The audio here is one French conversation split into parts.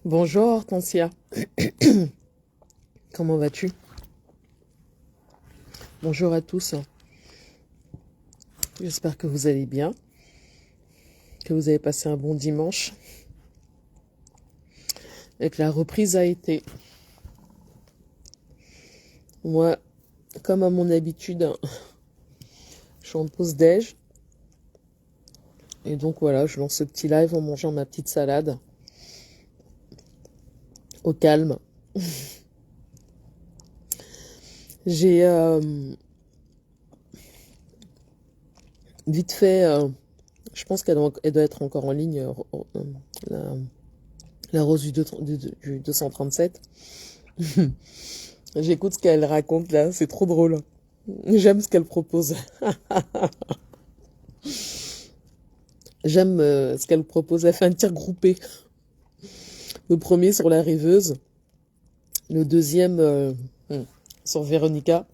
Bonjour Hortensia, comment vas-tu? Bonjour à tous, j'espère que vous allez bien, que vous avez passé un bon dimanche et que la reprise a été. Moi, comme à mon habitude, je suis en pause déj et donc voilà, je lance ce petit live en mangeant ma petite salade au calme. J'ai vite fait, je pense elle doit être encore en ligne, la, la rose du 237. J'écoute ce qu'elle raconte là, c'est trop drôle. J'aime ce qu'elle propose. J'aime ce qu'elle propose. Elle fait un tir groupé. Le premier sur la rêveuse. Le deuxième sur Véronica.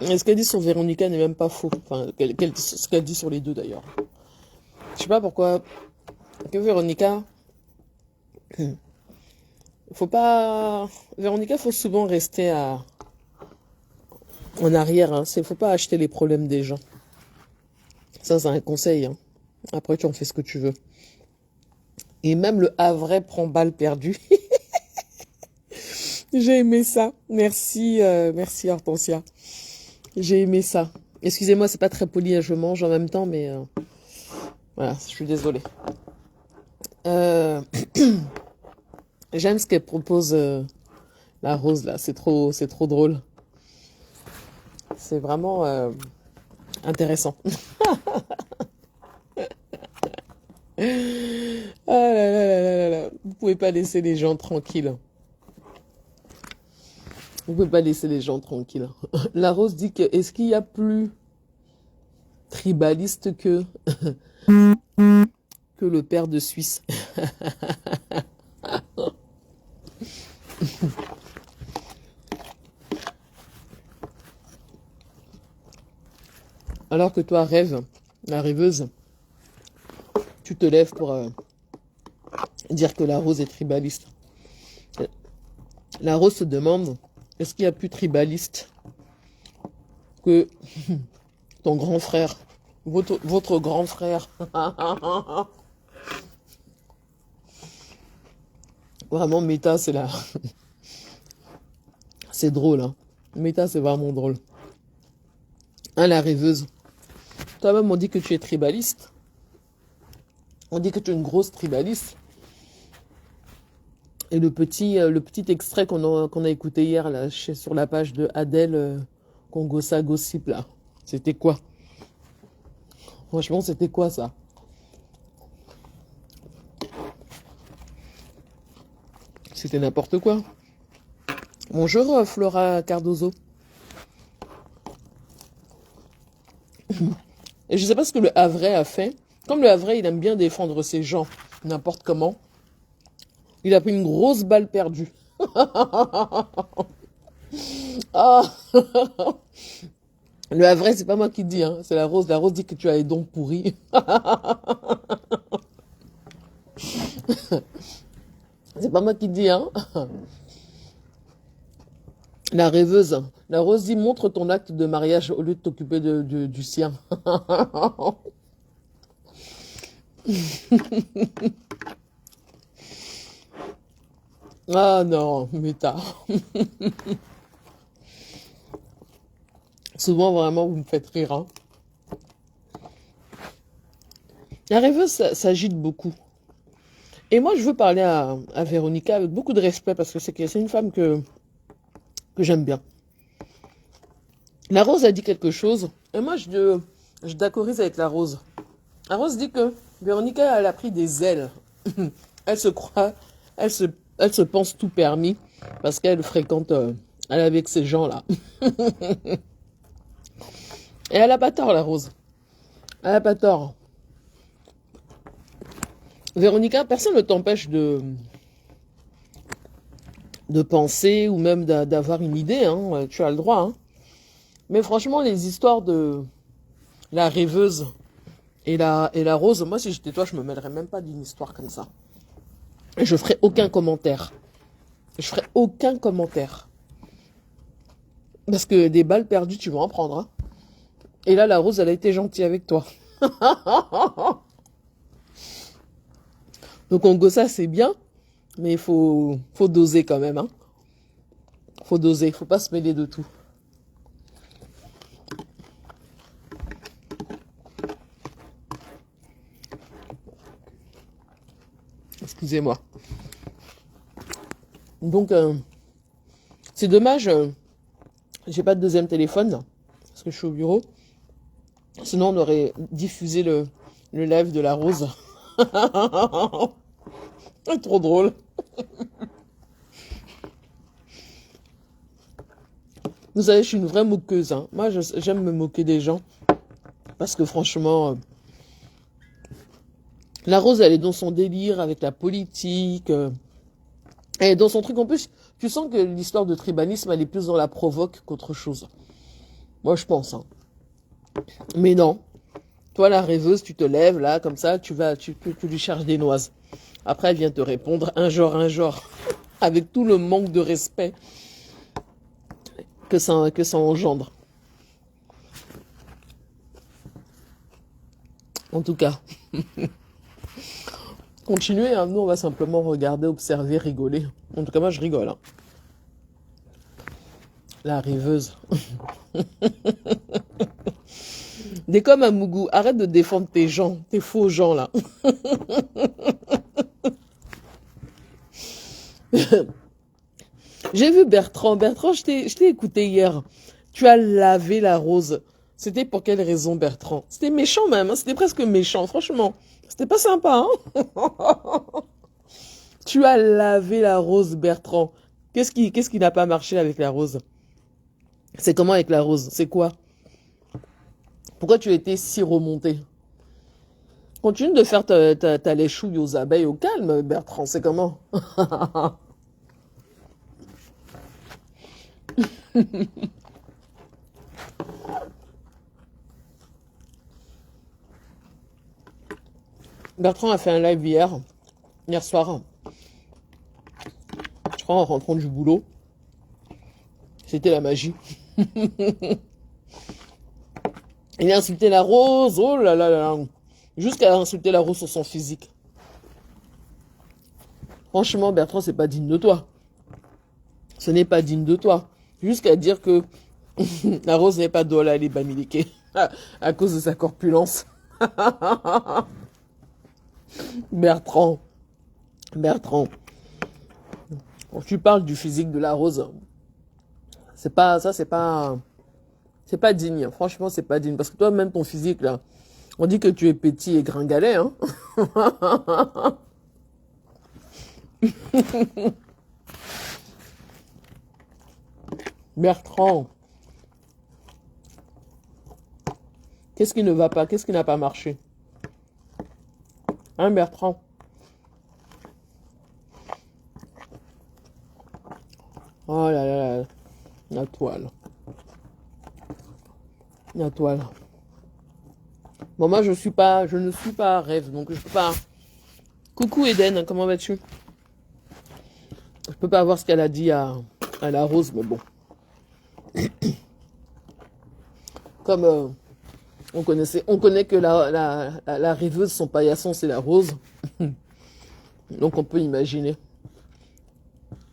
Et ce qu'elle dit sur Véronica n'est même pas faux. Enfin, ce qu'elle dit sur les deux d'ailleurs. Je sais pas pourquoi. Que Véronica. Faut pas. Véronica, faut souvent rester en arrière. Hein. Faut pas acheter les problèmes des gens. Ça, c'est un conseil. Hein. Après, tu en fais ce que tu veux. Et même le Havrais prend balle perdue. J'ai aimé ça. Merci, merci Hortensia. J'ai aimé ça. Excusez-moi, c'est pas très poli, je mange en même temps, mais voilà, je suis désolée. J'aime ce qu'elle propose, la rose là. C'est trop drôle. C'est vraiment intéressant. Ah là là là là là. Vous pouvez pas laisser les gens tranquilles. Vous pouvez pas laisser les gens tranquilles. La Rose dit que est-ce qu'il y a plus tribaliste que le père de Suisse? Alors que toi rêve, la rêveuse, tu te lèves pour dire que la Rose est tribaliste. La Rose se demande est-ce qu'il y a plus tribaliste que ton grand frère, votre grand frère. Vraiment, Méta, c'est là. C'est drôle, hein. Méta, c'est vraiment drôle. Hein, la rêveuse. Toi-même, on dit que tu es tribaliste. On dit que tu es une grosse tribaliste. Et le petit extrait qu'on a écouté hier là, sur la page de Adèle Congossa Gossip, là, c'était quoi? Franchement, c'était quoi ça? C'était n'importe quoi. Bonjour Flora Cardozo. Et je sais pas ce que le Havrais a fait. Comme le Havrais, il aime bien défendre ses gens n'importe comment. Il a pris une grosse balle perdue. Ah. Le Havrais, c'est pas moi qui dis, hein. C'est la Rose. La Rose dit que tu as les dons pourris. C'est pas moi qui dis, hein. La rêveuse. La Rose dit montre ton acte de mariage au lieu de t'occuper du sien. Ah non, Méta. Souvent, vraiment, vous me faites rire. Hein. La rêveuse s'agite beaucoup. Et moi, je veux parler à Véronica avec beaucoup de respect parce que c'est une femme que j'aime bien. La Rose a dit quelque chose. Et moi, je d'accordise avec la Rose. La Rose dit que Véronica, elle a pris des ailes. Elle se croit, elle se pense tout permis parce qu'elle fréquente, elle est avec ces gens-là. Et elle a pas tort, la Rose. Elle a pas tort. Véronica, personne ne t'empêche de penser ou même d'avoir une idée. Hein. Tu as le droit. Hein. Mais franchement, les histoires de la rêveuse et la Rose, moi, si j'étais toi, je me mêlerais même pas d'une histoire comme ça. Et je ferai aucun commentaire. Je ferai aucun commentaire. Parce que des balles perdues, tu vas en prendre. Hein. Et là, la rose, elle a été gentille avec toi. Donc, on gosse ça, c'est bien. Mais il faut doser quand même. Hein. Faut doser. Faut pas se mêler de tout. Excusez-moi. Donc, c'est dommage. J'ai pas de deuxième téléphone. Là, parce que je suis au bureau. Sinon, on aurait diffusé le live de la rose. Trop drôle. Vous savez, je suis une vraie moqueuse. Hein. Moi, j'aime me moquer des gens. Parce que franchement, la rose, elle est dans son délire avec la politique. Elle est dans son truc. En plus, tu sens que l'histoire de tribalisme, elle est plus dans la provoque qu'autre chose. Moi, je pense. Hein. Mais non. Toi, la rêveuse, tu te lèves, là, comme ça, tu lui cherches des noises. Après, elle vient te répondre un genre. Avec tout le manque de respect que ça engendre. En tout cas, continuez, hein. Nous on va simplement regarder, observer, rigoler. En tout cas, moi je rigole. Hein. La rêveuse. Des comme à Mougou, arrête de défendre tes gens, tes faux gens là. J'ai vu Bertrand. Bertrand, je t'ai écouté hier. Tu as lavé la rose. C'était pour quelle raison, Bertrand? C'était méchant même. Hein. C'était presque méchant, franchement. C'était pas sympa. Hein. Tu as lavé la rose, Bertrand. Qu'est-ce qui n'a pas marché avec la rose? C'est comment avec la rose? C'est quoi? Pourquoi tu étais si remonté? Continue de faire ta léchouille aux abeilles au calme, Bertrand. C'est comment? Bertrand a fait un live hier soir. Je crois en rentrant du boulot. C'était la magie. Il a insulté la rose, oh là là là. Jusqu'à insulter la rose sur son physique. Franchement, Bertrand, c'est pas digne de toi. Ce n'est pas digne de toi. Jusqu'à dire que la rose n'est pas d'Ola, elle est bamiliquée. À cause de sa corpulence. Bertrand. Quand tu parles du physique de la rose, c'est pas digne. Franchement, c'est pas digne. Parce que toi, même ton physique, là, on dit que tu es petit et gringalet, hein. Bertrand. Qu'est-ce qui ne va pas? Qu'est-ce qui n'a pas marché? Hein, Bertrand? Oh là là là. La toile. La toile. Bon, moi, je ne suis pas rêve, donc je peux pas. Coucou Eden, comment vas-tu? Je peux pas voir ce qu'elle a dit à la rose, mais bon. Comme on connaît que la rêveuse, son paillasson, c'est la rose. Donc on peut imaginer.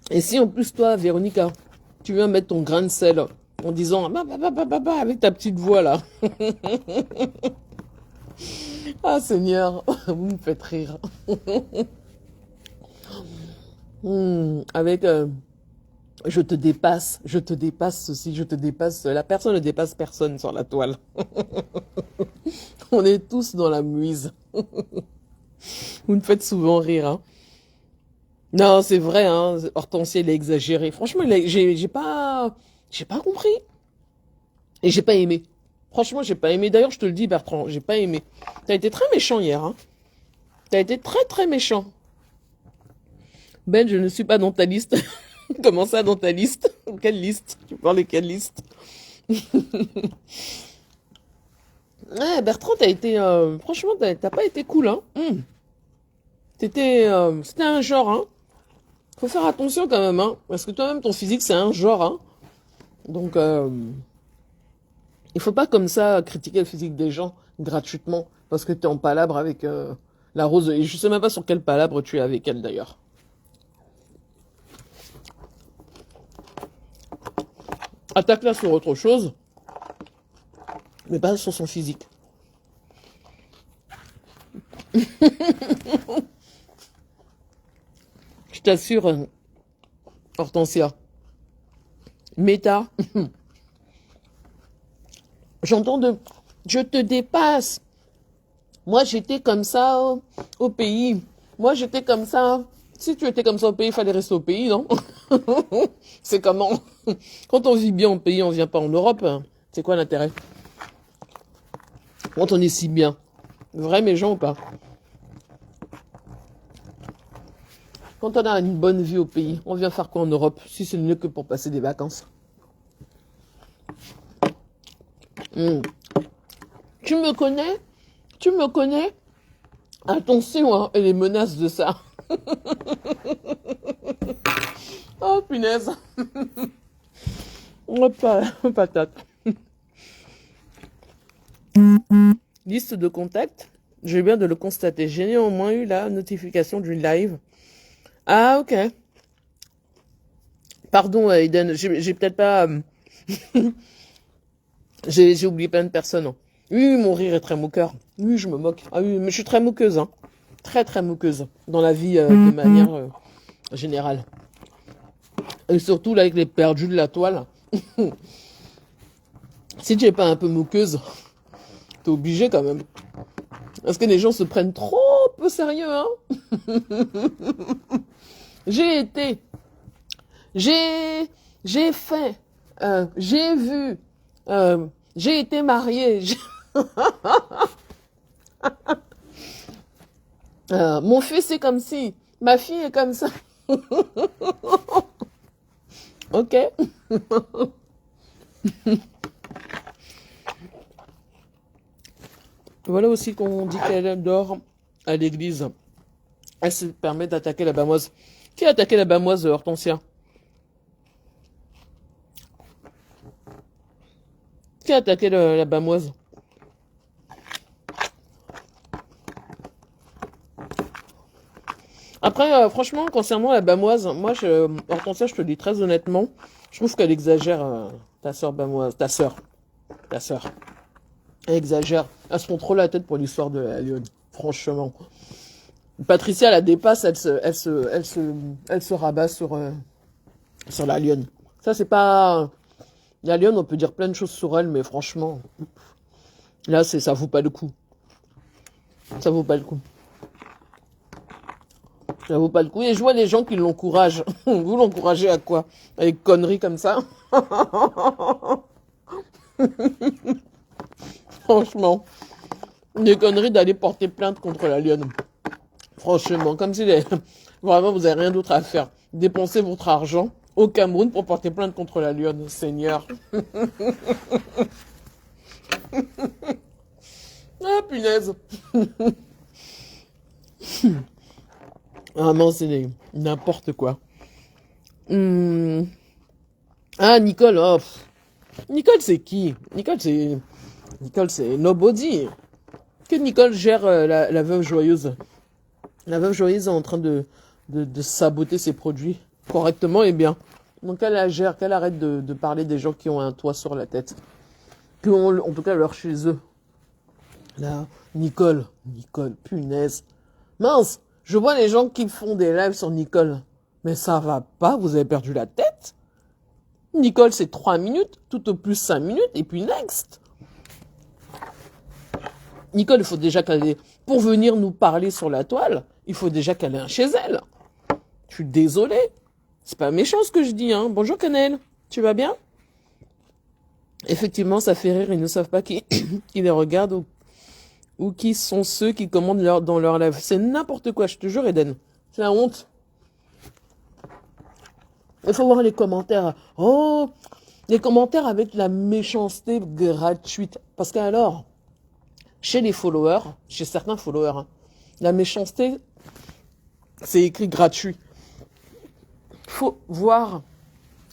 Et si en plus toi, Véronica, tu viens mettre ton grain de sel en disant avec ta petite voix là. Ah Seigneur, vous me faites rire. Avec je te dépasse ceci, je te dépasse cela. Personne ne dépasse personne sur la toile. On est tous dans la muise. Vous me faites souvent rire. Hein. Non, c'est vrai, hein. Hortensia, il a exagéré. Franchement, j'ai pas compris. Et j'ai pas aimé. Franchement, j'ai pas aimé. D'ailleurs, je te le dis, Bertrand, j'ai pas aimé. T'as été très méchant hier, hein. T'as été très, très méchant. Ben, je ne suis pas dans ta liste. Comment ça, dans ta liste? Quelle liste? Tu parles de quelle liste? Ouais, Bertrand, t'as été... franchement, t'as pas été cool, hein. C'était un genre, hein. Faut faire attention quand même, hein. Parce que toi-même, ton physique, c'est un genre, hein. Donc, il faut pas comme ça critiquer le physique des gens gratuitement. Parce que tu es en palabre avec la rose. Et je sais même pas sur quel palabre tu es avec elle, d'ailleurs. Attaque-la sur autre chose, mais pas sur son physique. Je t'assure, Hortensia. Méta, j'entends de... Je te dépasse. Moi, j'étais comme ça au pays. Moi, j'étais comme ça. Si tu étais comme ça au pays, il fallait rester au pays, non? C'est comment? Quand on vit bien au pays, on vient pas en Europe. Hein. C'est quoi l'intérêt? Quand on est si bien. Vrai méchant ou pas? Quand on a une bonne vie au pays, on vient faire quoi en Europe? Si c'est mieux que pour passer des vacances. Tu me connais? Tu me connais? Attention, hein, et les menaces de ça. Oh, punaise. Oh, patate. Liste de contacts. Je viens de le constater. J'ai néanmoins eu la notification du live. Ah, ok. Pardon, Eden. J'ai peut-être pas... j'ai oublié plein de personnes. Hein. Oui, mon rire est très moqueur. Oui, je me moque. Ah oui, mais je suis très moqueuse. Hein. Très, très moqueuse. Dans la vie, de manière générale. Et surtout, là, avec les perdus de la toile. Si tu n'es pas un peu moqueuse, t'es obligé quand même. Parce que les gens se prennent trop au sérieux, hein. J'ai été... J'ai fait... j'ai vu... j'ai été mariée. Mon fils est comme ci. Ma fille est comme ça. Ok. Voilà aussi qu'on dit qu'elle dort à l'église. Elle se permet d'attaquer la bamoise. Qui a attaqué la bamoise, Hortensia? Qui a attaqué la bamoise? Après, franchement, concernant la bamoise, moi, Hortensia, je te le dis très honnêtement, je trouve qu'elle exagère, ta sœur bamoise, ta sœur. Elle exagère. Elle se prend trop la tête pour l'histoire de la lionne. Franchement. Patricia la dépasse, elle se rabat sur la lionne. Ça, c'est pas... La lionne, on peut dire plein de choses sur elle, mais franchement, là, ça vaut pas le coup. Ça vaut pas le coup. Ça vaut pas le coup. Et je vois les gens qui l'encouragent. Vous l'encouragez à quoi? Avec conneries comme ça? Franchement. Des conneries d'aller porter plainte contre la lionne. Franchement, comme si vraiment vous avez rien d'autre à faire. Dépensez votre argent au Cameroun pour porter plainte contre la lionne. Seigneur. Ah, punaise. Vraiment, c'est n'importe quoi. Ah, Nicole, oh. Nicole, c'est qui? Nicole, c'est nobody. Que Nicole gère la veuve joyeuse. La veuve joyeuse est en train de saboter ses produits correctement et bien. Donc elle la gère, qu'elle arrête de parler des gens qui ont un toit sur la tête. Qui ont en tout cas leur chez eux. Là, Nicole, punaise. Mince, je vois les gens qui font des lives sur Nicole. Mais ça va pas, vous avez perdu la tête? Nicole, c'est 3 minutes, tout au plus 5 minutes, et puis next. Nicole, il faut déjà qu'elle ait... Pour venir nous parler sur la toile, il faut déjà qu'elle ait un chez elle. Je suis désolée. C'est pas méchant ce que je dis, hein. Bonjour, Canel. Tu vas bien? Effectivement, ça fait rire. Ils ne savent pas qui les regardent ou qui sont ceux qui commandent dans leur live. C'est n'importe quoi, je te jure, Eden. C'est la honte. Il faut voir les commentaires. Oh, les commentaires avec la méchanceté gratuite. Parce qu'alors, chez les followers, chez certains followers, hein, la méchanceté C'est écrit gratuit. Faut voir,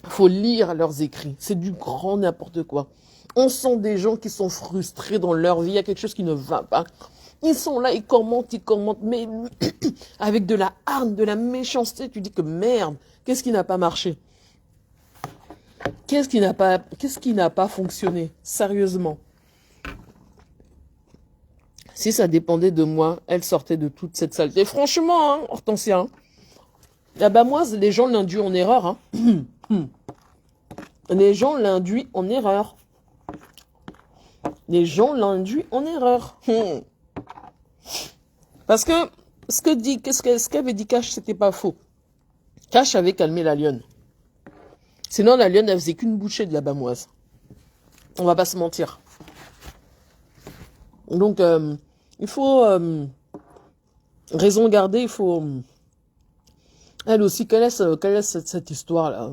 faut lire leurs écrits. C'est du grand n'importe quoi. On sent des gens qui sont frustrés dans leur vie. Il y a quelque chose qui ne va pas. Ils sont là, ils commentent, mais avec de la hargne, de la méchanceté. Tu dis que merde, qu'est-ce qui n'a pas marché? Qu'est-ce qui n'a pas fonctionné? Sérieusement. Si ça dépendait de moi, elle sortait de toute cette saleté. Franchement, hein, Hortensia, hein, la bamoise, les gens l'induisent en erreur. Hein. Les gens l'induisent en erreur. Les gens l'induisent en erreur. Parce que ce qu'avait dit Cash, c'était pas faux. Cash avait calmé la lionne. Sinon, la lionne, elle faisait qu'une bouchée de la bamoise. On va pas se mentir. Donc, il faut raison garder, il faut... elle aussi, quelle est cette histoire-là?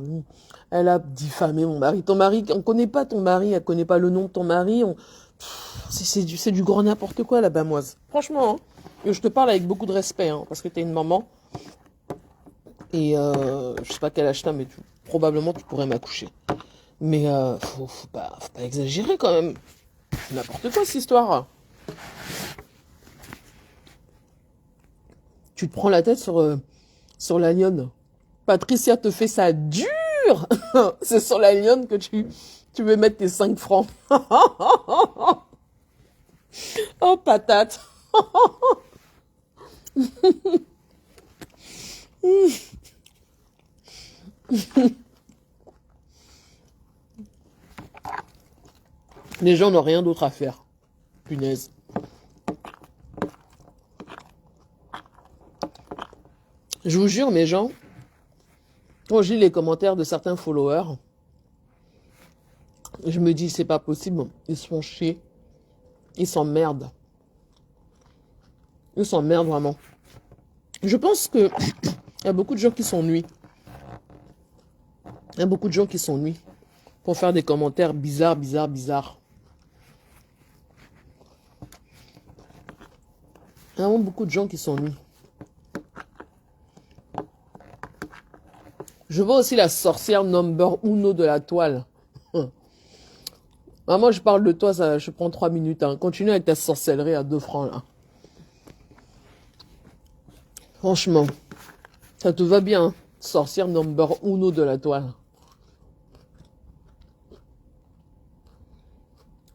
Elle a diffamé mon mari. Ton mari, on connaît pas ton mari, elle connaît pas le nom de ton mari. C'est du grand n'importe quoi, la bamoise. Franchement, hein. Je te parle avec beaucoup de respect, hein, parce que t'es une maman. Et je sais pas quel âge t'as, mais probablement tu pourrais m'accoucher. Mais faut pas exagérer quand même. C'est n'importe quoi cette histoire. Tu te prends la tête sur la lionne. Patricia te fait ça dur. C'est sur la lionne que tu veux mettre tes 5 francs. Oh, patate. Les gens n'ont rien d'autre à faire. Punaise. Je vous jure, mes gens, quand je lis les commentaires de certains followers, je me dis, c'est pas possible. Ils se font chier. Ils s'emmerdent. Ils s'emmerdent vraiment. Je pense que il y a beaucoup de gens qui s'ennuient. Il y a beaucoup de gens qui s'ennuient pour faire des commentaires bizarres. Il y a vraiment beaucoup de gens qui s'ennuient. Je vois aussi la sorcière number uno de la toile. Moi, je parle de toi, ça, je prends 3 minutes. Hein. Continue avec ta sorcellerie à 2 francs, là. Franchement, ça te va bien, hein. Sorcière number uno de la toile.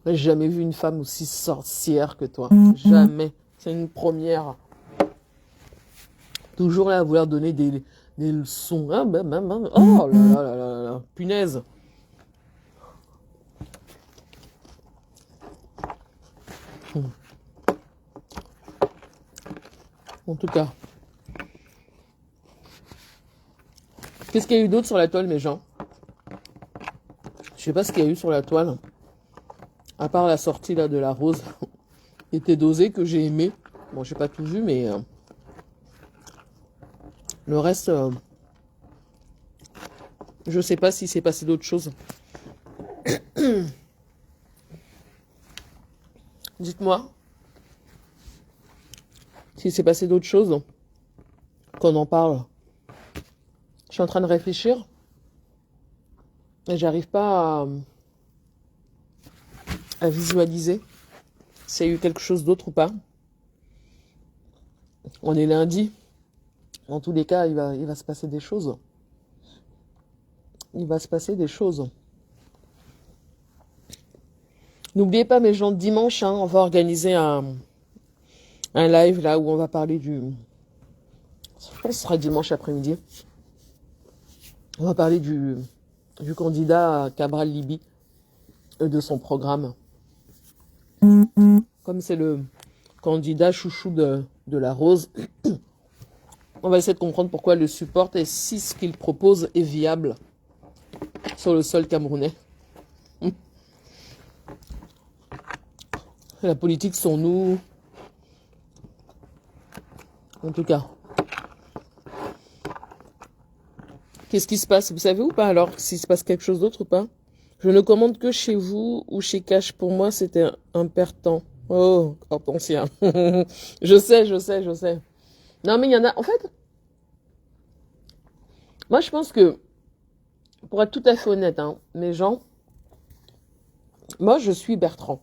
J'ai jamais vu une femme aussi sorcière que toi. Jamais. C'est une première. Toujours là à vouloir donner des leçons. Ah, oh là. Punaise. En tout cas. Qu'est-ce qu'il y a eu d'autre sur la toile, mes gens? Je sais pas ce qu'il y a eu sur la toile. À part la sortie là de la rose. Qui était dosée, que j'ai aimé. Bon, j'ai pas tout vu, mais... le reste... je sais pas si s'est passé d'autres choses. Dites-moi. S'il s'est passé d'autres choses. Qu'on en parle. Je suis en train de réfléchir. Et j'arrive pas à visualiser s'il y a eu quelque chose d'autre ou pas. On est lundi. En tous les cas, il va se passer des choses. Il va se passer des choses. N'oubliez pas, mes gens, dimanche, hein, on va organiser un live là où on va parler du... Je pense que ce sera dimanche après-midi. On va parler du candidat Cabral Libby et de son programme. Comme c'est le candidat chouchou de la Rose, on va essayer de comprendre pourquoi il le supporte et si ce qu'il propose est viable sur le sol camerounais. La politique sont nous. En tout cas. Qu'est-ce qui se passe? Vous savez ou pas alors s'il se passe quelque chose d'autre ou pas? Je ne commande que chez vous ou chez Cash. Pour moi, c'était un perdant. Oh, Hortensia. Je sais. Non, mais il y en a... En fait, Moi, je pense que, pour être tout à fait honnête, hein, mes gens, moi, je suis Bertrand.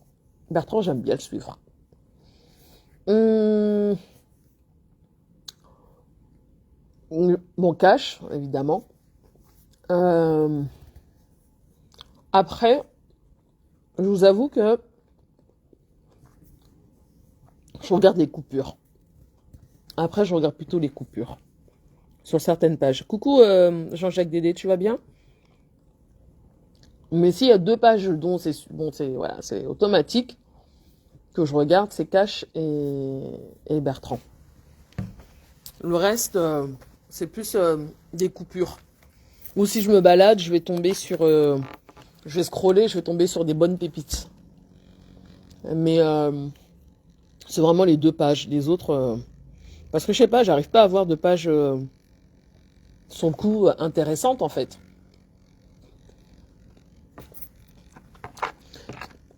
Bertrand, j'aime bien le suivre. Hum, bon, cash, évidemment. Euh, Après, je vous avoue que je regarde les coupures. Après, je regarde plutôt les coupures sur certaines pages. Coucou Jean-Jacques Dédé, tu vas bien? Mais s'il y a 2 pages dont c'est bon, c'est voilà, c'est automatique que je regarde, c'est Cash et Bertrand. Le reste, c'est plus des coupures. Ou si je me balade, je vais tomber sur, je vais scroller, je vais tomber sur des bonnes pépites. Mais c'est vraiment les 2 pages. Les autres, parce que je sais pas, j'arrive pas à avoir de pages son coup intéressantes en fait.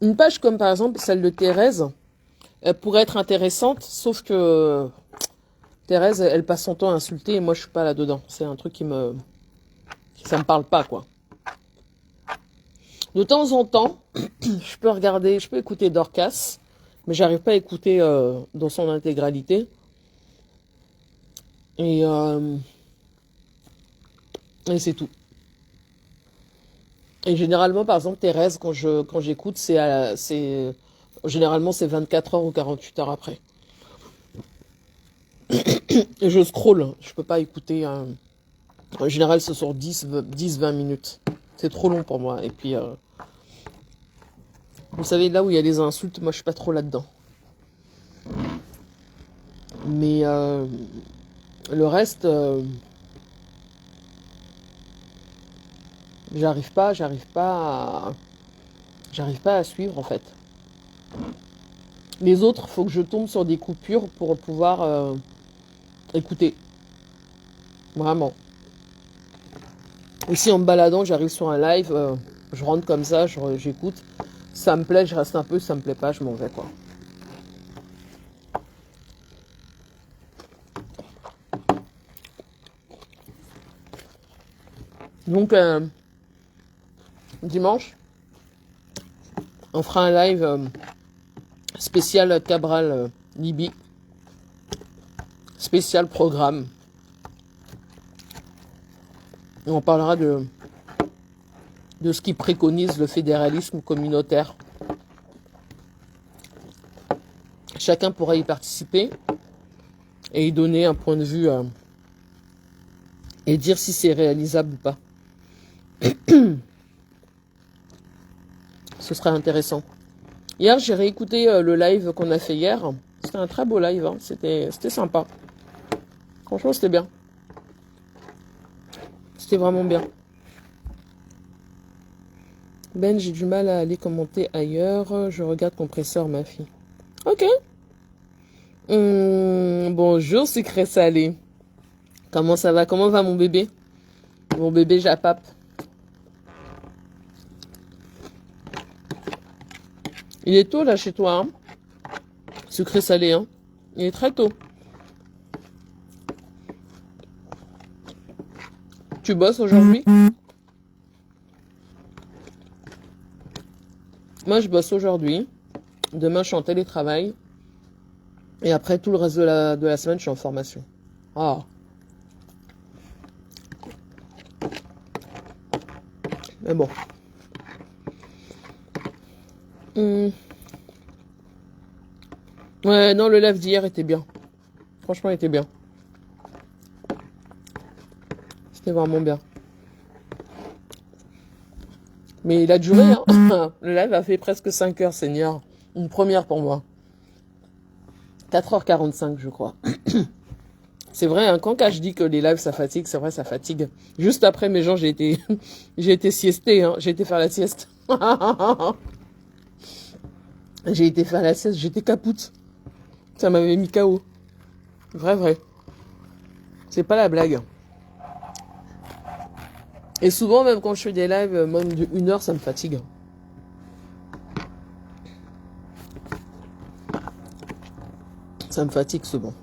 Une page comme par exemple celle de Thérèse, elle pourrait être intéressante, sauf que Thérèse, elle passe son temps à insulter et moi je suis pas là-dedans. C'est un truc ça me parle pas quoi. De temps en temps, je peux écouter Dorcas, mais j'arrive pas à écouter dans son intégralité. Et, et c'est tout. Et généralement, par exemple, Thérèse, quand j'écoute, généralement c'est 24 heures ou 48 heures après. Et je scrolle, je peux pas écouter. En général, c'est sur 10-20 minutes. C'est trop long pour moi. Et puis, vous savez, là où il y a les insultes, moi je suis pas trop là-dedans. Mais le reste, j'arrive pas à suivre en fait. Les autres, faut que je tombe sur des coupures pour pouvoir écouter. Vraiment. Aussi en me baladant, j'arrive sur un live, je rentre comme ça, j'écoute. Ça me plaît, je reste un peu, ça me plaît pas, je m'en vais quoi. Donc dimanche, on fera un live spécial Cabral Libye. Spécial programme. Et on parlera de ce qui préconise le fédéralisme communautaire. Chacun pourra y participer et y donner un point de vue et dire si c'est réalisable ou pas. Ce sera intéressant. Hier, j'ai réécouté le live qu'on a fait hier. C'était un très beau live, hein. C'était sympa. Franchement, c'était bien. C'était vraiment bien. Ben, j'ai du mal à aller commenter ailleurs. Je regarde Compresseur, ma fille. Ok. Bonjour, sucré salé. Comment ça va? Comment va mon bébé? Mon bébé Japap. Il est tôt là chez toi, hein? Sucré salé, hein? Il est très tôt. Tu bosses aujourd'hui? Moi, je bosse aujourd'hui. Demain, je suis en télétravail. Et après, tout le reste de la semaine, je suis en formation. Ah. Mais bon. Ouais, non, le live d'hier était bien. Franchement, il était bien. C'était vraiment bien. Mais il a duré, hein. Le live a fait presque 5 heures, Seigneur. Une première pour moi. 4h45, je crois. C'est vrai, hein, quand je dis que les lives, ça fatigue, c'est vrai, ça fatigue. Juste après, mes gens, j'ai été siesté, hein. J'ai été faire la sieste. J'ai été faire la sieste, j'étais capoute. Ça m'avait mis KO. Vrai. C'est pas la blague. Et souvent, même quand je fais des lives, même de 1 heure, ça me fatigue. Ça me fatigue souvent.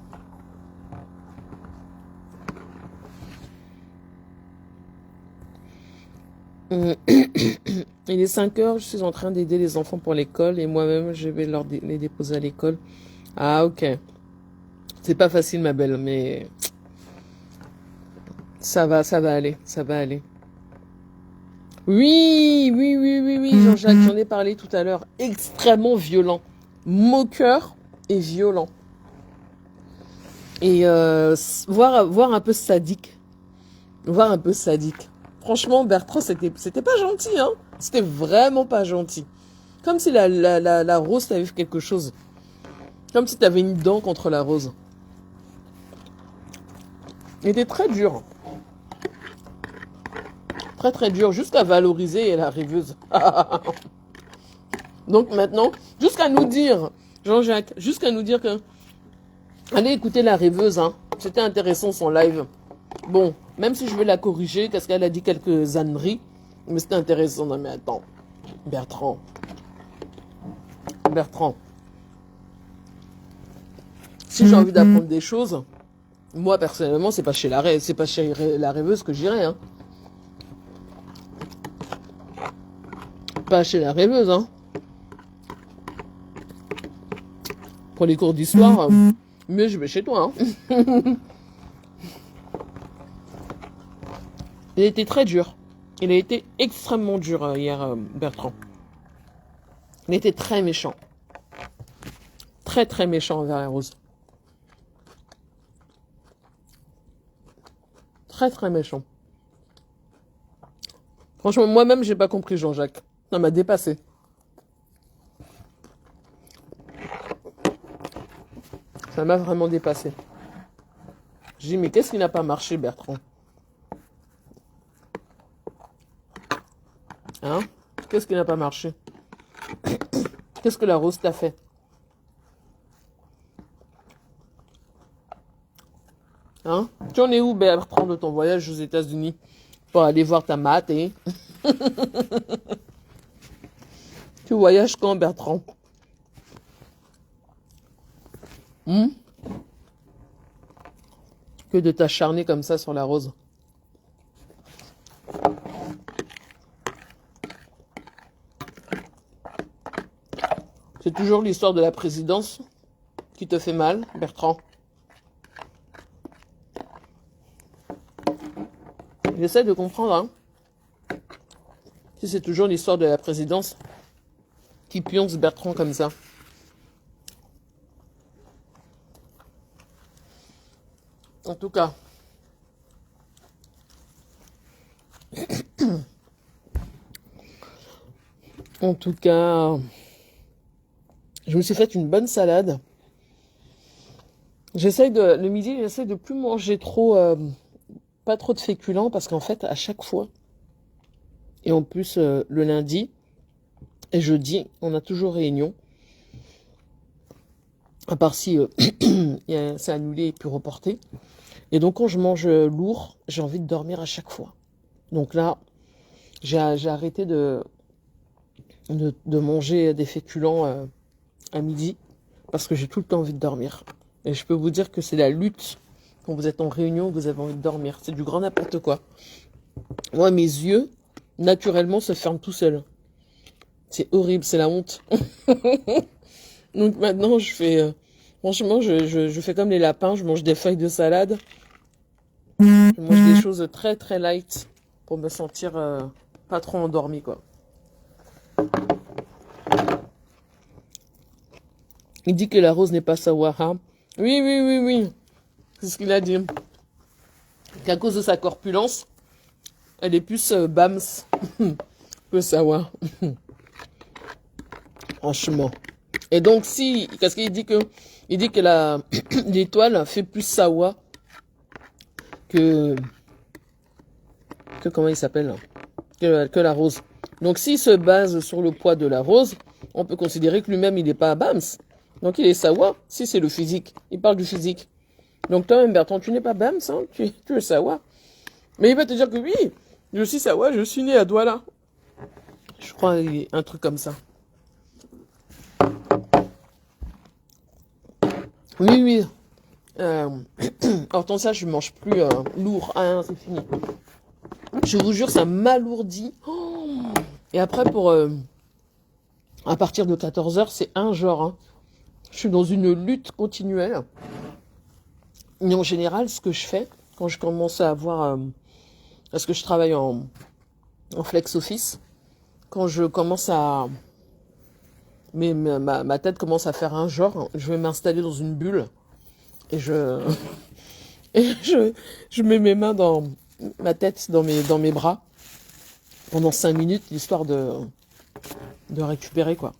Hum, Il est 5 heures, je suis en train d'aider les enfants pour l'école et moi-même, je vais les déposer à l'école. Ah, ok. C'est pas facile, ma belle, mais ça va aller, ça va aller. Oui, oui, oui, oui, oui, Jean-Jacques, j'en ai parlé tout à l'heure. Extrêmement violent. Moqueur et violent. Et voir un peu sadique. Voir un peu sadique. Franchement, Bertrand, c'était pas gentil, hein. C'était vraiment pas gentil. Comme si la rose t'avait fait quelque chose. Comme si t'avais une dent contre la rose. Il était très dur. Très très dur. Jusqu'à valoriser la rêveuse. Donc maintenant, jusqu'à nous dire, Jean-Jacques, jusqu'à nous dire que allez écouter la rêveuse, hein. C'était intéressant son live. Bon, même si je vais la corriger, parce qu'elle a dit quelques âneries, mais c'était intéressant. Non mais attends, Bertrand, si j'ai envie d'apprendre des choses, moi personnellement, c'est pas chez la rêveuse que j'irai, hein. Pas chez la rêveuse, hein. Pour les cours d'histoire, mieux je vais chez toi, hein. Il a été très dur. Il a été extrêmement dur hier, Bertrand. Il était très méchant. Très très méchant envers la rose. Très très méchant. Franchement, moi-même, j'ai pas compris, Jean-Jacques. Ça m'a dépassé. Ça m'a vraiment dépassé. J'ai dit, mais qu'est-ce qui n'a pas marché, Bertrand? Hein? Qu'est-ce qui n'a pas marché? Qu'est-ce que la rose t'a fait? Hein? Tu en es où, Bertrand, de ton voyage aux États-Unis pour aller voir ta mate et... Tu voyages quand, Bertrand? Que de t'acharner comme ça sur la rose. C'est toujours l'histoire de la présidence qui te fait mal, Bertrand. J'essaie de comprendre, hein. Si c'est toujours l'histoire de la présidence qui pionce Bertrand comme ça. En tout cas. En tout cas, je me suis fait une bonne salade. Le midi, j'essaie de plus manger trop, pas trop de féculents parce qu'en fait, à chaque fois, et en plus le lundi et jeudi, on a toujours réunion. À part si c'est annulé et puis reporté. Et donc quand je mange lourd, j'ai envie de dormir à chaque fois. Donc là, j'ai arrêté de manger des féculents à midi parce que j'ai tout le temps envie de dormir. Et je peux vous dire que c'est la lutte quand vous êtes en réunion, vous avez envie de dormir. C'est du grand n'importe quoi. Moi, mes yeux, naturellement, se ferment tout seuls. C'est horrible, c'est la honte. Donc maintenant, je fais... franchement, je fais comme les lapins, je mange des feuilles de salade. Je mange des choses très très light pour me sentir pas trop endormi, quoi. Il dit que la rose n'est pas Sawara. Oui, oui, oui, oui. C'est ce qu'il a dit. Qu'à cause de sa corpulence, elle est plus Bams que Sawa. Franchement. Et donc, parce qu'il dit que, l'étoile fait plus Sawa que comment il s'appelle, que la rose. Donc, s'il se base sur le poids de la rose, on peut considérer que lui-même, il n'est pas Bams. Donc, il est Sawa, si c'est le physique. Il parle du physique. Donc, toi-même, Bertrand, tu n'es pas Bams, hein, tu es Sawa. Mais il va te dire que oui, je suis Sawa, je suis né à Douala. Je crois qu'il y a un truc comme ça. Oui, oui. Hortensia, je mange plus lourd. Ah, c'est fini. Je vous jure, ça m'alourdit. Oh. Et après, à partir de 14 heures, c'est un genre. Hein. Je suis dans une lutte continuelle. Mais en général, ce que je fais, quand je commence à avoir... parce que je travaille en flex office, quand je commence à... Mais ma tête commence à faire un genre, je vais m'installer dans une bulle et et je mets mes mains dans ma tête, dans mes bras pendant 5 minutes, histoire de récupérer, quoi.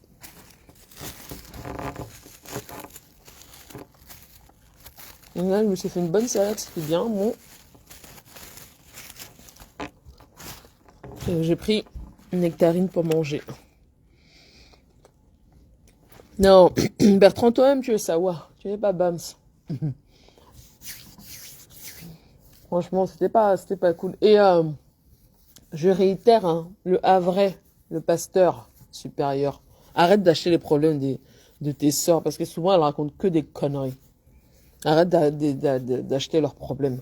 Et là, je me suis fait une bonne salade, c'était bien. Bon. J'ai pris une nectarine pour manger. Non, Bertrand, toi-même, tu veux savoir. Tu n'es pas Bams. Franchement, c'était pas cool. Et je réitère, hein, le Havrais, le pasteur supérieur. Arrête d'acheter les problèmes de tes sœurs, parce que souvent, elles racontent que des conneries. Arrête d'acheter leurs problèmes.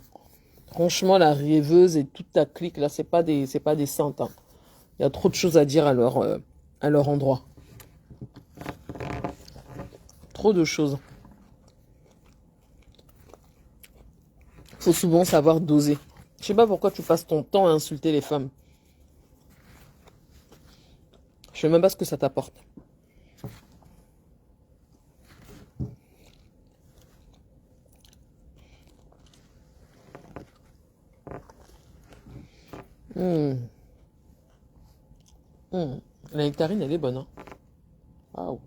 Franchement, la rêveuse et toute ta clique, là, c'est pas des saintes. Hein. Il y a trop de choses à dire à leur endroit. Trop de choses. Faut souvent savoir doser. Je sais pas pourquoi tu passes ton temps à insulter les femmes. Je sais même pas ce que ça t'apporte. La nectarine, elle est bonne. Hein. Waouh.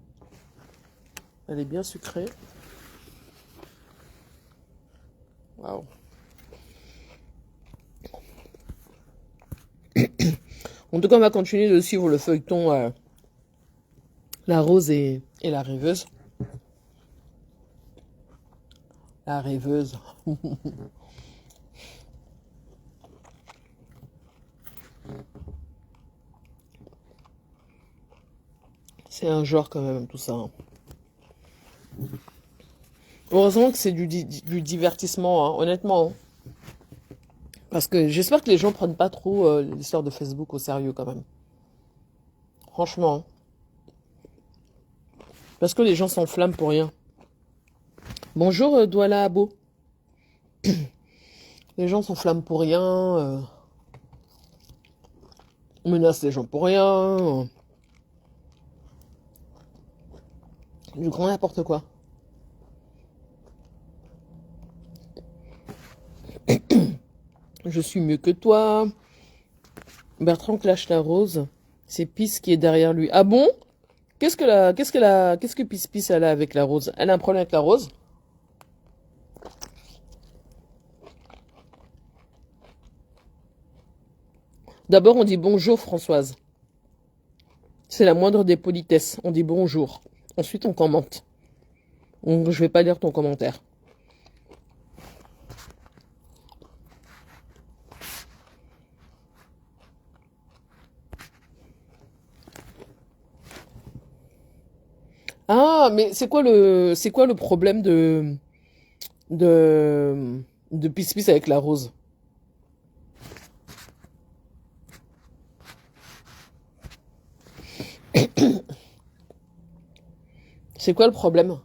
Elle est bien sucrée. Waouh. En tout cas, on va continuer de suivre le feuilleton La Rose et la Rêveuse. La Rêveuse. C'est un genre quand même, tout ça. Hein. Heureusement que c'est du divertissement, hein, honnêtement. Hein. Parce que j'espère que les gens prennent pas trop l'histoire de Facebook au sérieux quand même. Franchement. Hein. Parce que les gens s'enflamment pour rien. Bonjour Douala Abo. Les gens s'enflamment pour rien. On menace les gens pour rien. Du grand n'importe quoi. Je suis mieux que toi. Bertrand clash la rose. C'est Pisse qui est derrière lui. Ah bon? Qu'est-ce que Pisse elle a avec la rose? Elle a un problème avec la rose? D'abord, on dit bonjour, Françoise. C'est la moindre des politesses. On dit bonjour. Ensuite, on commente. Je vais pas lire ton commentaire. Ah, mais c'est quoi le problème de Pisse avec la rose? C'est quoi le problème?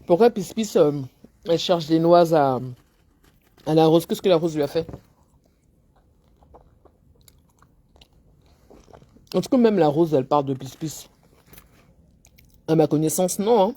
Pourquoi Pisse elle cherche des noises à la rose? Qu'est-ce que la rose lui a fait? En tout cas, même la rose, elle parle de Pisse. À ma connaissance, non. Hein.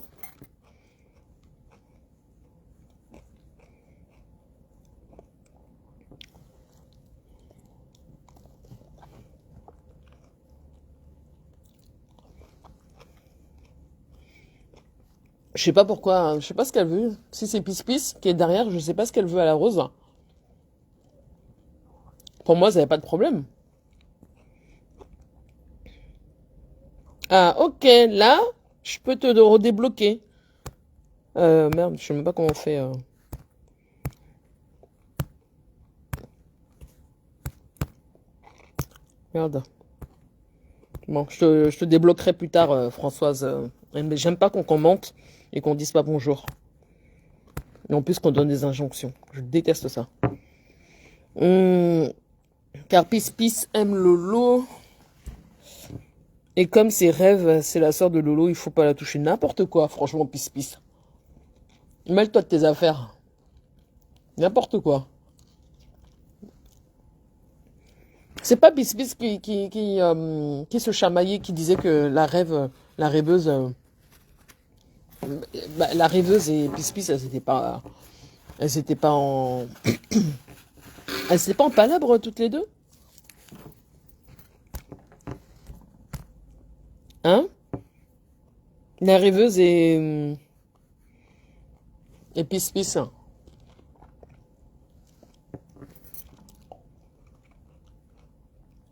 Je sais pas pourquoi, hein. Je sais pas ce qu'elle veut. Si c'est Pisse qui est derrière, je sais pas ce qu'elle veut à la rose. Pour moi, ça n'avait pas de problème. Ah, ok, là, je peux te redébloquer. Merde, je sais même pas comment on fait. Merde. Bon, je te débloquerai plus tard, Françoise. Mais j'aime pas qu'on commente et qu'on dise pas bonjour. Et en plus qu'on donne des injonctions. Je déteste ça. Car Pis aime Lolo. Et comme ses rêves, c'est la sœur de Lolo, il faut pas la toucher. N'importe quoi, franchement, Pis. Mêle-toi de tes affaires. N'importe quoi. C'est pas Pis qui se chamaillait, qui disait que la rêveuse, la rêveuse et Pis, elles étaient pas en, elles étaient pas en palabre toutes les deux, hein? La rêveuse et Pis.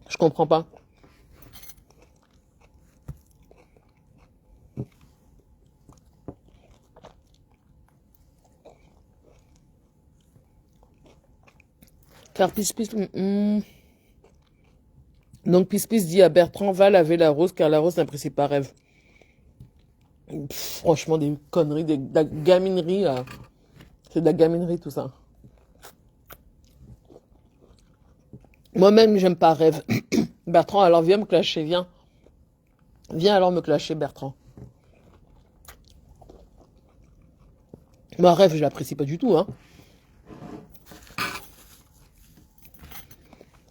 Je comprends pas. Car Pis. Donc Pis dit à Bertrand, va laver la rose car la rose n'apprécie pas rêve. Franchement, des conneries, de la gaminerie là. C'est de la gaminerie tout ça. Moi-même, j'aime pas rêve. Bertrand, alors viens me clasher, viens. Viens alors me clasher, Bertrand. Moi, rêve, je l'apprécie pas du tout, hein.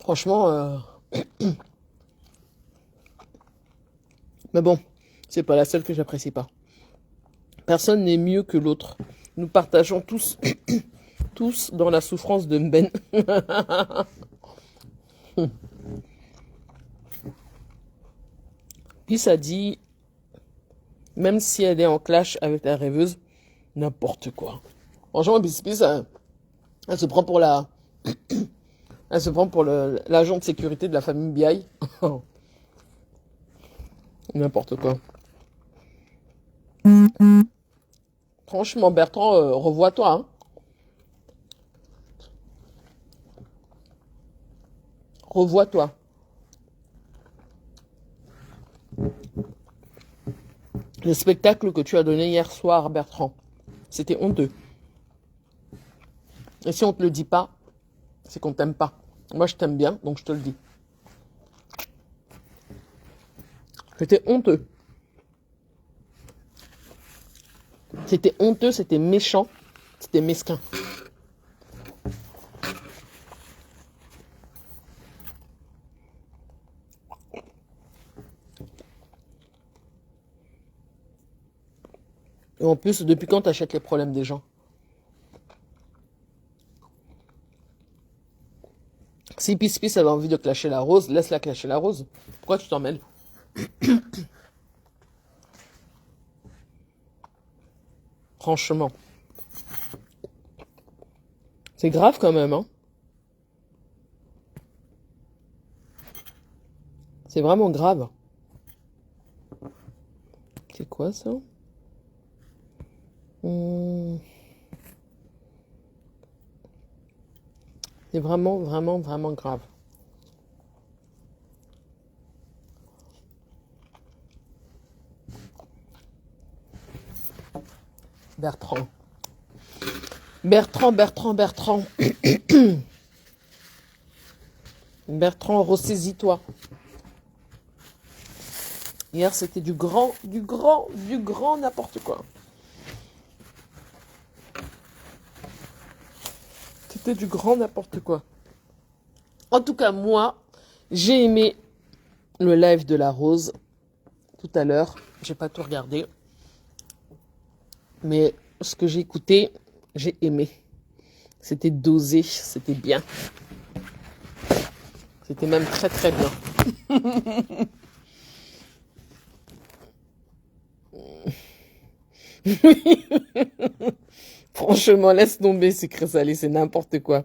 Franchement, mais bon, c'est pas la seule que j'apprécie pas. Personne n'est mieux que l'autre. Nous partageons tous, tous dans la souffrance de Mben. Puis ça dit, même si elle est en clash avec la rêveuse, n'importe quoi. Franchement, Pis, elle se prend pour elle se prend pour l'agent de sécurité de la famille Biaï. N'importe quoi. Franchement, Bertrand, revois-toi. Hein. Revois-toi. Le spectacle que tu as donné hier soir, Bertrand, c'était honteux. Et si on te le dit pas, c'est qu'on t'aime pas. Moi, je t'aime bien, donc je te le dis. C'était honteux. C'était honteux, c'était méchant, c'était mesquin. Et en plus, depuis quand t'achètes les problèmes des gens? Si Pis avait envie de clasher la rose, laisse-la clasher la rose. Pourquoi tu t'en mêles? Franchement. C'est grave quand même, hein. C'est vraiment grave. C'est quoi ça? C'est vraiment, vraiment, vraiment grave. Bertrand. Bertrand, ressaisis-toi. Hier, c'était du grand n'importe quoi. C'était du grand n'importe quoi. En tout cas, moi, j'ai aimé le live de la Rose tout à l'heure. J'ai pas tout regardé. Mais ce que j'ai écouté, j'ai aimé. C'était dosé, c'était bien. C'était même très très bien. Franchement, laisse tomber, sucré salé, c'est n'importe quoi.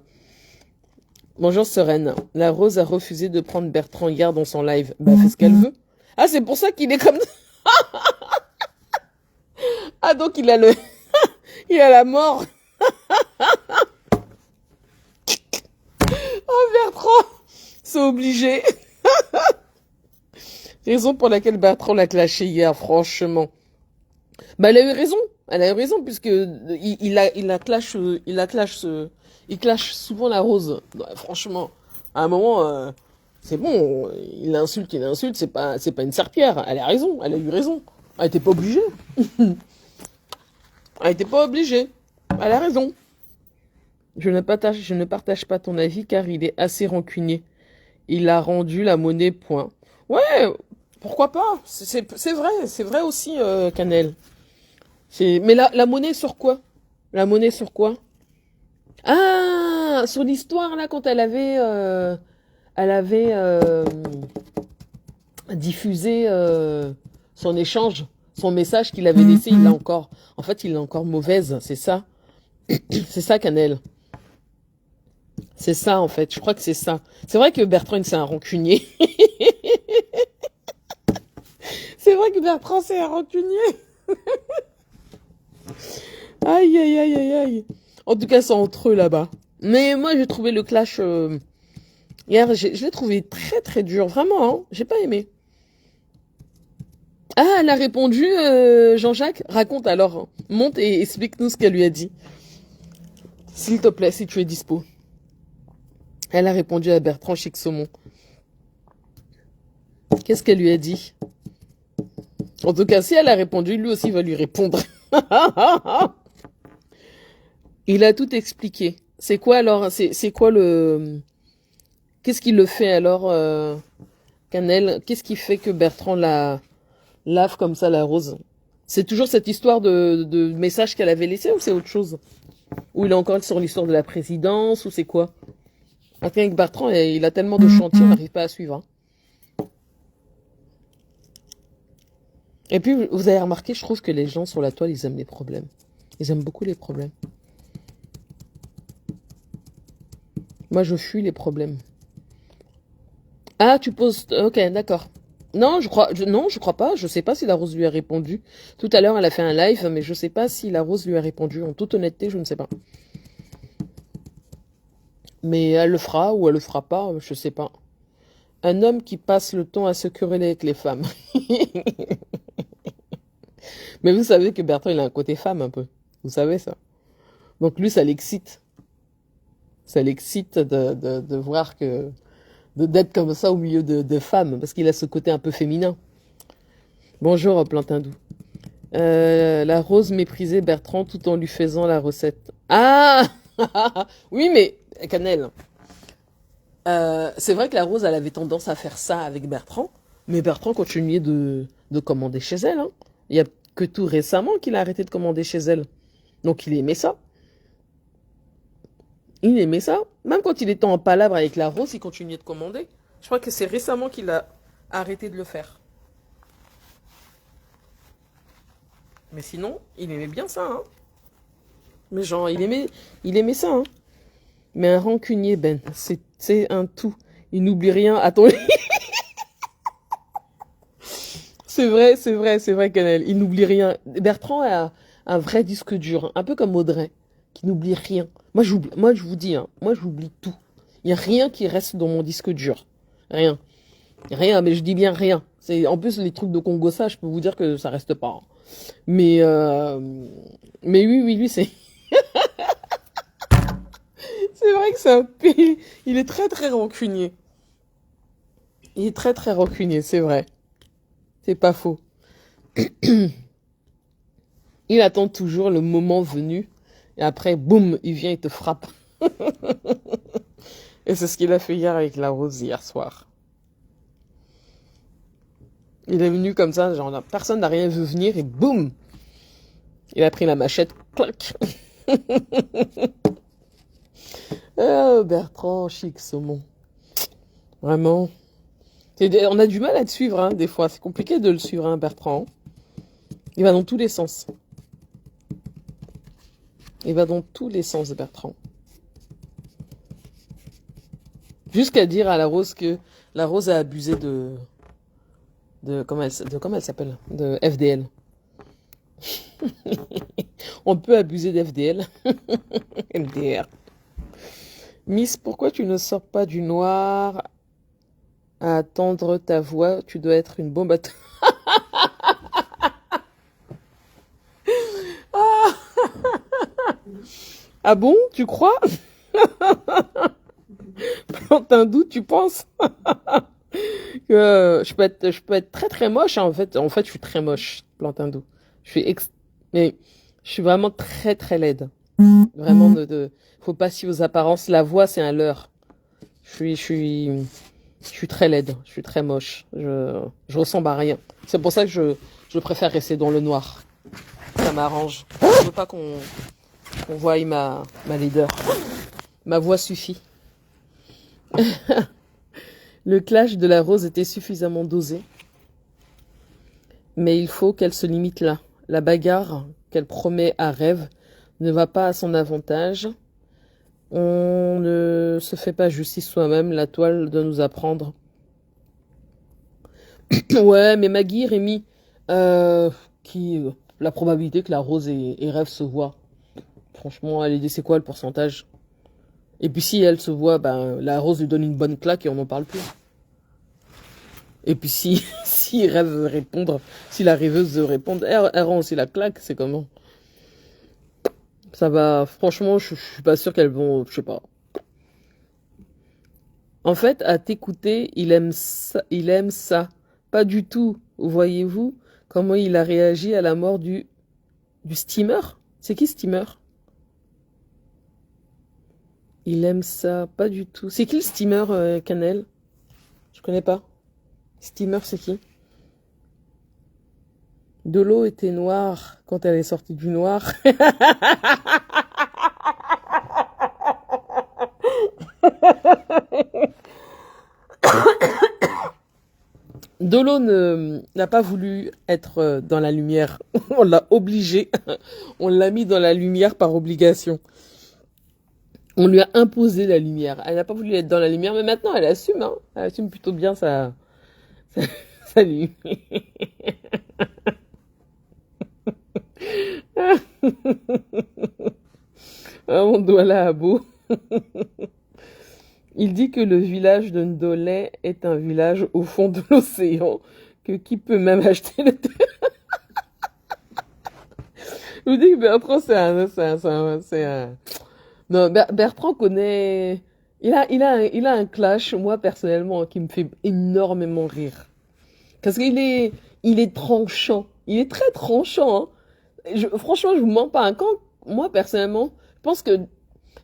Bonjour Sereine. La Rose a refusé de prendre Bertrand hier dans son live. Bah, fait ce qu'elle veut. Ah, c'est pour ça qu'il est comme... Ah, donc il a le... il a la mort. Oh, Bertrand, c'est obligé. Raison pour laquelle Bertrand l'a clashé hier, franchement. Bah, elle a eu raison. Elle a eu raison, puisque il clash souvent la Rose. Ouais, franchement, à un moment, c'est bon, il insulte, c'est pas une serpillère. Elle a raison, elle a eu raison. Elle était pas obligée. Elle était pas obligée. Elle a raison. Je ne partage pas ton avis car il est assez rancunier. Il a rendu la monnaie point. Ouais, pourquoi pas? C'est vrai aussi, Canel. Mais la monnaie sur quoi? La monnaie sur quoi? Ah, sur l'histoire là quand elle avait diffusé son échange, son message qu'il avait laissé, il l'a encore. En fait, il l'a encore mauvaise, c'est ça. C'est ça, Canel. C'est ça, en fait. Je crois que c'est ça. C'est vrai que Bertrand, c'est un rancunier. C'est vrai que Bertrand, c'est un rancunier. Aïe, aïe, aïe, aïe, aïe. En tout cas, c'est entre eux là-bas. Mais moi, j'ai trouvé le clash hier. Je l'ai trouvé très, très dur. Vraiment, hein. J'ai pas aimé. Ah, elle a répondu, Jean-Jacques. Raconte alors. Hein. Monte et explique-nous ce qu'elle lui a dit. S'il te plaît, si tu es dispo. Elle a répondu à Bertrand Chic-Saumon. Qu'est-ce qu'elle lui a dit? En tout cas, si elle a répondu, lui aussi va lui répondre. Il a tout expliqué. C'est quoi alors? C'est quoi le... Qu'est-ce qui le fait alors, Canel? Qu'est-ce qui fait que Bertrand la lave comme ça la Rose? C'est toujours cette histoire de message qu'elle avait laissé ou c'est autre chose? Ou il est encore sur l'histoire de la présidence ou c'est quoi? Avec Bertrand, il a tellement de chantiers, on n'arrive pas à suivre. Hein. Et puis, vous avez remarqué, je trouve que les gens sur la toile, ils aiment les problèmes. Ils aiment beaucoup les problèmes. Moi, je fuis les problèmes. Ah, tu poses... Ok, d'accord. Non, je crois pas. Je sais pas si la Rose lui a répondu. Tout à l'heure, elle a fait un live, mais je sais pas si la Rose lui a répondu. En toute honnêteté, je ne sais pas. Mais elle le fera ou elle le fera pas, je sais pas. Un homme qui passe le temps à se quereller avec les femmes. Mais vous savez que Bertrand, il a un côté femme un peu. Vous savez ça. Donc lui, ça l'excite. Ça l'excite de voir que... d'être comme ça au milieu de femmes. Parce qu'il a ce côté un peu féminin. Bonjour, Plantin Doux. La Rose méprisait Bertrand tout en lui faisant la recette. Ah oui, mais, Canel, c'est vrai que la Rose, elle avait tendance à faire ça avec Bertrand. Mais Bertrand continuait de commander chez elle. Hein. Il y a que tout récemment qu'il a arrêté de commander chez elle. Donc il aimait ça. Il aimait ça. Même quand il était en palabre avec la Rose, il continuait de commander. Je crois que c'est récemment qu'il a arrêté de le faire. Mais sinon, il aimait bien ça. Hein. Mais genre, il aimait ça. Hein. Mais un rancunier, Ben, c'est un tout. Il n'oublie rien. Attends. C'est vrai, Canel. Il n'oublie rien. Bertrand a un vrai disque dur, un peu comme Audrey, qui n'oublie rien. Moi, je vous dis, hein, moi, j'oublie tout. Il n'y a rien qui reste dans mon disque dur. Rien. Rien, mais je dis bien rien. En plus, les trucs de Congo, ça, je peux vous dire que ça reste pas. Hein. Mais oui, lui, c'est... c'est vrai que c'est un pays... Il est très, très rancunier. Il est très, très rancunier, c'est vrai. C'est pas faux. Il attend toujours le moment venu. Et après, boum, il vient et te frappe. Et c'est ce qu'il a fait hier avec la Rose, hier soir. Il est venu comme ça, genre, personne n'a rien vu venir et boum! Il a pris la machette, clac! Oh, Bertrand, Chic-Saumon. Vraiment. On a du mal à te suivre, hein, des fois. C'est compliqué de le suivre, hein, Bertrand. Il va dans tous les sens. Il va dans tous les sens, Bertrand. Jusqu'à dire à la Rose que la Rose a abusé comment elle s'appelle? De FDL. On peut abuser d'FDL. MDR. Miss, pourquoi tu ne sors pas du noir À attendre ta voix, tu dois être une bombe à... Ah bon, tu crois? Plantain-doux, tu penses que je peux être très très moche, hein, en fait, je suis très moche, Plantain-doux. Mais je suis vraiment très très laide. Vraiment, faut pas s'y aux apparences. La voix, c'est un leurre. Je suis très laide. Je suis très moche. Je ressemble à rien. C'est pour ça que je préfère rester dans le noir. Ça m'arrange. Je veux pas qu'on voie ma laideur. Ma voix suffit. Le clash de la rose était suffisamment dosé, mais il faut qu'elle se limite là. La bagarre qu'elle promet à Rêve ne va pas à son avantage. On ne se fait pas justice soi-même, la toile doit nous apprendre. Ouais, mais Maggie, Rémi, euh, la probabilité que la rose et Rêve se voient, franchement, c'est quoi le pourcentage? Et puis si elle se voit, ben, la rose lui donne une bonne claque et on n'en parle plus. Et puis si Rêve veut répondre, si la rêveuse veut répondre, elle rend aussi la claque, c'est comment? Ça va, franchement, je suis pas sûr qu'elles vont, je sais pas. En fait, à t'écouter, il aime ça. Pas du tout. Voyez-vous comment il a réagi à la mort du steamer? C'est qui steamer? Il aime ça, pas du tout. C'est qui le steamer, Cannelle? Je connais pas. Steamer, c'est qui? De l'eau était noire quand elle est sortie du noir. Dolo n'a pas voulu être dans la lumière. On l'a obligé. On l'a mis dans la lumière par obligation. On lui a imposé la lumière. Elle n'a pas voulu être dans la lumière, mais maintenant elle assume. Hein. Elle assume plutôt bien sa, sa lumière. Ah, mon doigt là à beau. Il dit que le village de Ndolé est un village au fond de l'océan, que qui peut même acheter le... Je vous dis que Bertrand, c'est un... Non, Bertrand connaît... Il a un clash, moi, personnellement, qui me fait énormément rire. Parce il est tranchant. Il est très tranchant, hein. Franchement, je vous mens pas. Hein. Moi, personnellement, je pense que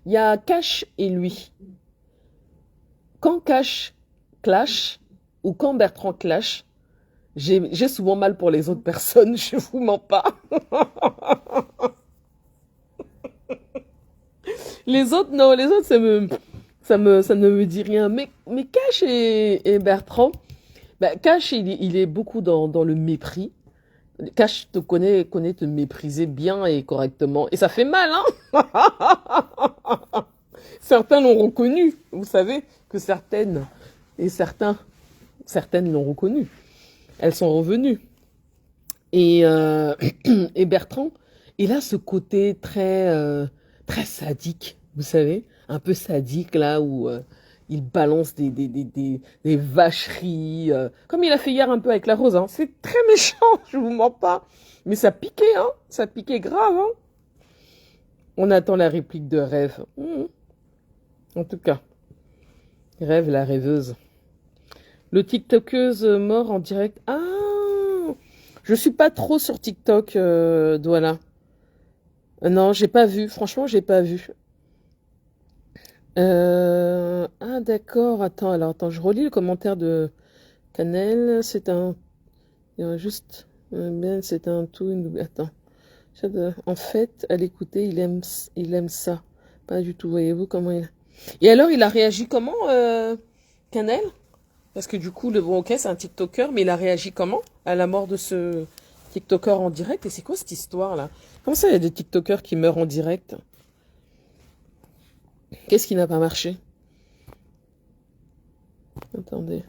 il y a Cash et lui. Quand Cash clash, ou quand Bertrand clash, j'ai souvent mal pour les autres personnes, je vous mens pas. Les autres, non, les autres, ça ne me dit rien. Mais Cash et Bertrand, bah, Cash, il est beaucoup dans le mépris. Cash connaît te mépriser bien et correctement. Et ça fait mal, hein. Certains l'ont reconnu. Vous savez que certaines l'ont reconnu. Elles sont revenues. Et, et Bertrand, il a ce côté très sadique, vous savez, un peu sadique là où il balance des vacheries, comme il a fait hier un peu avec la rose. Hein. C'est très méchant, je vous mens pas. Mais ça piquait, hein, ça piquait grave. Hein. On attend la réplique de Rêve. En tout cas, Rêve, la rêveuse. Le TikTokeuse mort en direct. Ah, je suis pas trop sur TikTok, voilà. Non, j'ai pas vu. Franchement, j'ai pas vu. Ah, d'accord. Attends, je relis le commentaire de Canel. Il y a juste, ben, c'est un tout. Attends. En fait, à l'écouter, il aime ça. Pas du tout. Voyez-vous comment il. Et alors, il a réagi comment, Canel? Parce que du coup, bon, ok, c'est un TikToker, mais il a réagi comment à la mort de ce TikToker en direct? Et c'est quoi cette histoire-là? Comment ça, il y a des TikTokers qui meurent en direct? Qu'est-ce qui n'a pas marché? Attendez.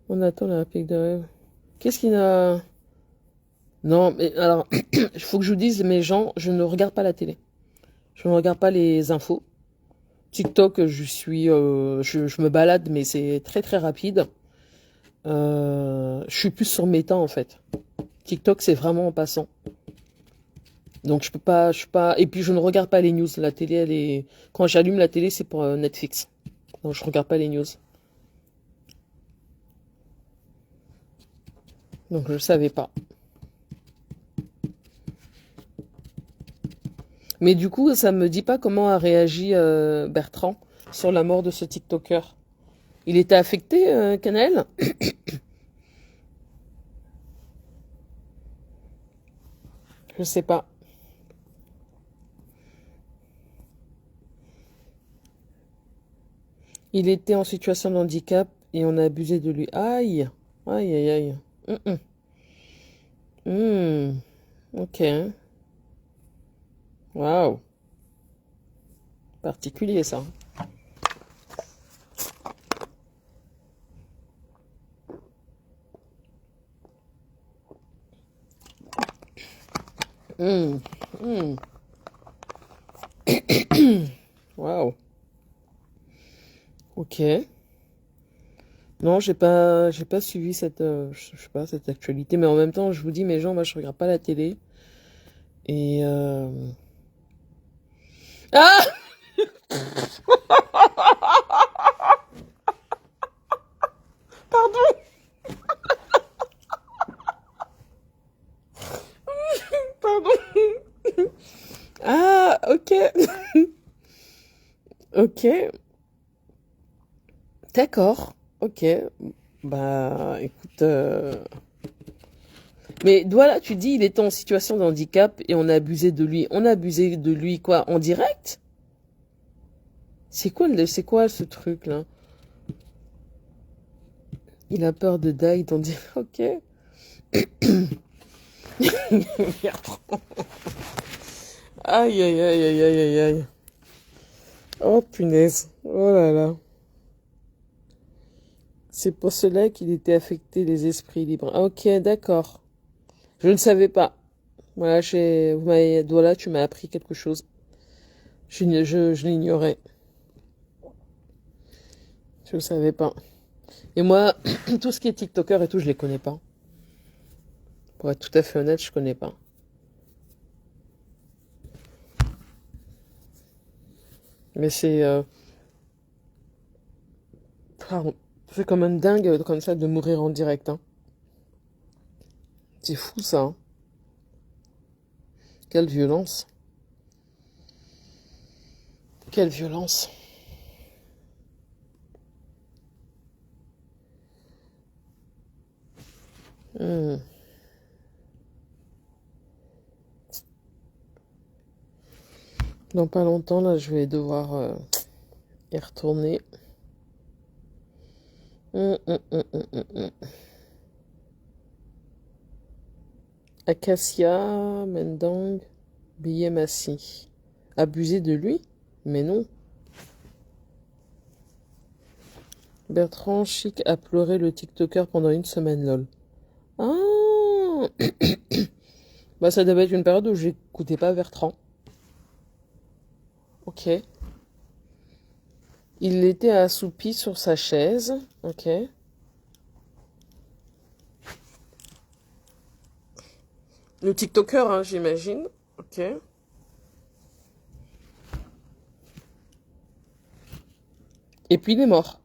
On attend la réplique de Rêve. Qu'est-ce qui n'a... Non, mais alors, il faut que je vous dise, mes gens, je ne regarde pas la télé. Je ne regarde pas les infos. TikTok, je me balade, mais c'est très très rapide. Je suis plus sur Meta en fait. TikTok, c'est vraiment en passant. Donc je suis pas. Et puis je ne regarde pas les news. La télé, quand j'allume la télé, c'est pour Netflix. Donc je regarde pas les news. Donc je savais pas. Mais du coup, ça me dit pas comment a réagi Bertrand sur la mort de ce TikToker. Il était affecté, Canel? Je sais pas. Il était en situation de handicap et on a abusé de lui. Aïe, aïe, aïe, aïe. Hum, hum. Ok. Waouh. Particulier ça. Hum, hum. Waouh. Ok. Non, j'ai pas suivi je sais pas, cette actualité, mais en même temps, je vous dis, mes gens, moi, je regarde pas la télé. Et ah, pardon, pardon. Ah, ok, ok, d'accord, ok. Bah, écoute, mais voilà, tu dis, il était en situation de handicap et on a abusé de lui. On a abusé de lui quoi, en direct? C'est quoi ce truc là? Il a peur de die, on dit, ok. Aïe, aïe, aïe, aïe, aïe, aïe, aïe. Oh punaise, oh là là. C'est pour cela qu'il était affecté les esprits libres. Ah, ok, d'accord. Je ne savais pas. Voilà, voilà, tu m'as appris quelque chose. Je l'ignorais. Je ne savais pas. Et moi, tout ce qui est TikToker et tout, je les connais pas. Pour être tout à fait honnête, je connais pas. Mais pardon, c'est quand même dingue comme ça de mourir en direct. Hein. C'est fou ça. Hein. Quelle violence. Quelle violence. Hmm. Dans pas longtemps, là, je vais devoir y retourner. Hum. Acacia, Mendang, Massi. Abusé de lui? Mais non. Bertrand Chic a pleuré le TikToker pendant une semaine, lol. Ah. Bah ça devait être une période où j'écoutais pas Bertrand. Ok. Il était assoupi sur sa chaise. Ok. Le TikToker, hein, j'imagine. Ok. Et puis il est mort.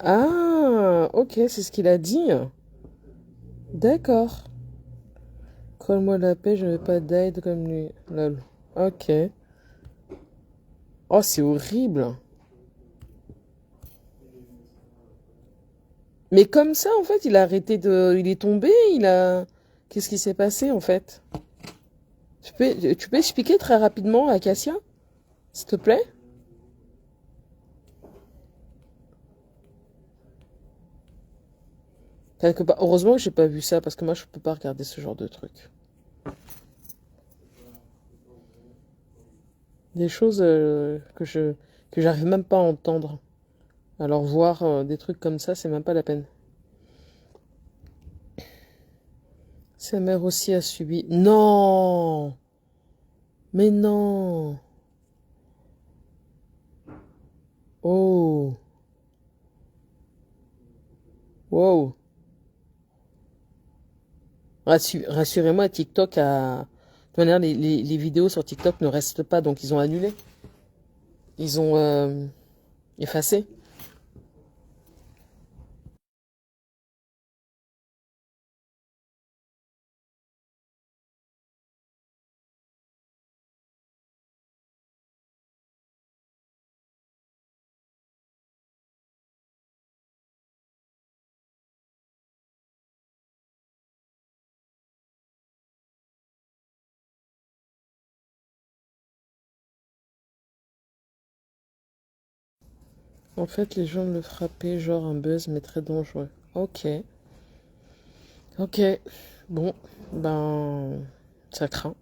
Ah, ok, c'est ce qu'il a dit. D'accord. Colle-moi la paix, je ne vais pas d'aide comme lui. Lol. Ok. Oh, c'est horrible. Mais comme ça, en fait, il a arrêté de... Il est tombé, il a... Qu'est-ce qui s'est passé, en fait? Tu peux expliquer très rapidement, Acacia? S'il te plaît? Quelque part. Heureusement que j'ai pas vu ça, parce que moi, je peux pas regarder ce genre de trucs. Des choses que j'arrive même pas à entendre. Alors voir des trucs comme ça, c'est même pas la peine. Sa mère aussi a subi. Non! Mais non! Oh! Wow! Rassurez-moi, TikTok a... De toute manière, les vidéos sur TikTok ne restent pas, donc ils ont annulé. Ils ont effacé. En fait, les gens le frappaient, genre un buzz, mais très dangereux. Ok. Ok. Bon, ben... Ça craint.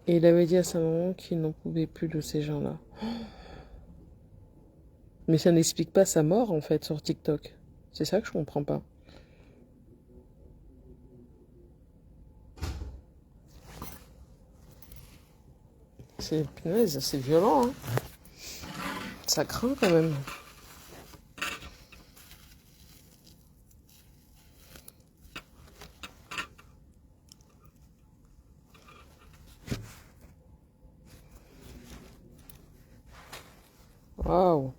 Et il avait dit à sa maman qu'il n'en pouvait plus de ces gens-là. Mais ça n'explique pas sa mort, en fait, sur TikTok. C'est ça que je comprends pas. C'est punaise, c'est violent, hein. Ça craint quand même. Waouh.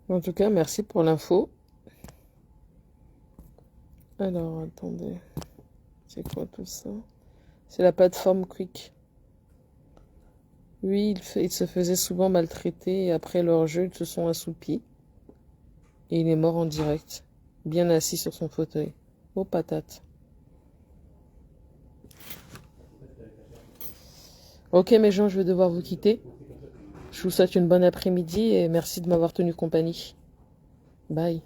En tout cas, merci pour l'info. Alors, attendez. C'est quoi tout ça? C'est la plateforme Quick. Oui, il se faisait souvent maltraiter et après leur jeu, ils se sont assoupis. Et il est mort en direct, bien assis sur son fauteuil. Oh patate. Ok mes gens, je vais devoir vous quitter. Je vous souhaite une bonne après-midi et merci de m'avoir tenu compagnie. Bye.